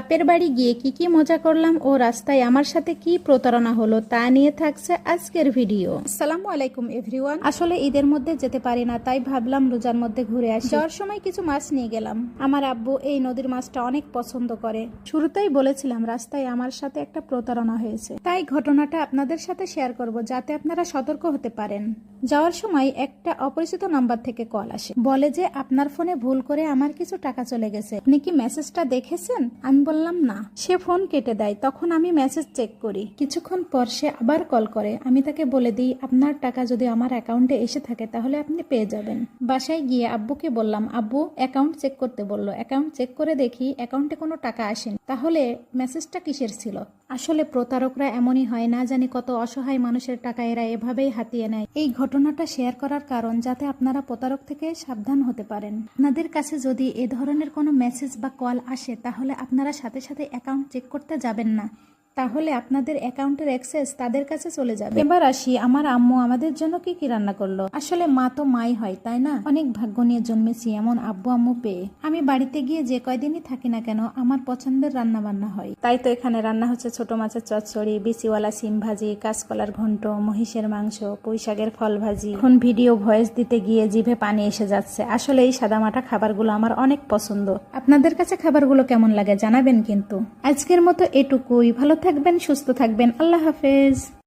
বাপের বাড়ি গিয়ে কি কি মজা করলাম ও রাস্তায় আমার সাথে কি প্রতারণা হলো তা নিয়ে থাকছে আজকের ভিডিও। আসসালামু আলাইকুম এভরিওয়ান। আসলে ঈদের মধ্যে যেতে পারি না, তাই ভাবলাম রোজার মধ্যে ঘুরে আসি। যাওয়ার সময় কিছু মাছ নিয়ে গেলাম। আমার আব্বু এই নদীর মাছটা অনেক পছন্দ করে। শুরুতেই বলেছিলাম রাস্তায় আমার সাথে একটা প্রতারণা হয়েছে, তাই ঘটনাটা আপনাদের সাথে শেয়ার করব যাতে আপনারা সতর্ক হতে পারেন। যাওয়ার সময় একটা অপরিচিত নাম্বার থেকে কল আসে, বলে যে আপনার ফোনে ভুল করে আমার কিছু টাকা চলে গেছে, আপনি কি মেসেজটা দেখেছেন? আমি বললাম না। সে ফোন কেটে দেয়। তখন আমি মেসেজ চেক করি। কিছুক্ষণ পর সে আবার কল করে। আমি তাকে বলে দিই আপনার টাকা যদি আমার অ্যাকাউন্টে এসে থাকে তাহলে আপনি পেয়ে যাবেন। বাসায় গিয়ে আব্বুকে বললাম, আব্বু অ্যাকাউন্ট চেক করতে বললো। অ্যাকাউন্ট চেক করে দেখি অ্যাকাউন্টে কোনো টাকা আসেনি। তাহলে মেসেজটা কিসের ছিল? আসলে প্রতারকরা এমনই হয়, না জানি কত অসহায় মানুষের টাকা এরা এভাবেই হাতিয়ে নেয়। এই ঘটনাটা শেয়ার করার কারণ যাতে আপনারা প্রতারক থেকে সাবধান হতে পারেন। আপনাদের কাছে যদি এ ধরনের কোনো মেসেজ বা কল আসে তাহলে আপনারা সাথে সাথে অ্যাকাউন্ট চেক করতে যাবেন না, তাহলে আপনাদের অ্যাকাউন্টের অ্যাক্সেস তাদের কাছে চলে যাবে। এবার আসি আমার আম্মু আমাদের জন্য কি কি রান্না করলো। আসলে মা তো মাই হয়, তাই না? অনেক ভাগ্য নিয়ে জন্মেছি এমন আব্বু আম্মু পেয়ে। আমি বাড়িতে গিয়ে যে কয়দিনই থাকি না কেন আমার পছন্দের রান্না বান্না হয়। তাই তো এখানে রান্না হচ্ছে ছোট মাছের চচ্চড়ি, বিচিওয়ালা সিম ভাজি, কাঁচকলার ঘন্ট, মহিষের মাংস, পুঁই শাকের ফল ভাজি। এখন ভিডিও ভয়েস দিতে গিয়ে জিভে পানি এসে যাচ্ছে। আসলে এই সাদামাটা খাবারগুলো আমার অনেক পছন্দ। আপনাদের কাছে খাবারগুলো কেমন লাগে জানাবেন কিন্তু। আজকের মতো এটুকুই। ভালো থাকবেন, সুস্থ থাকবেন। আল্লাহ হাফেজ।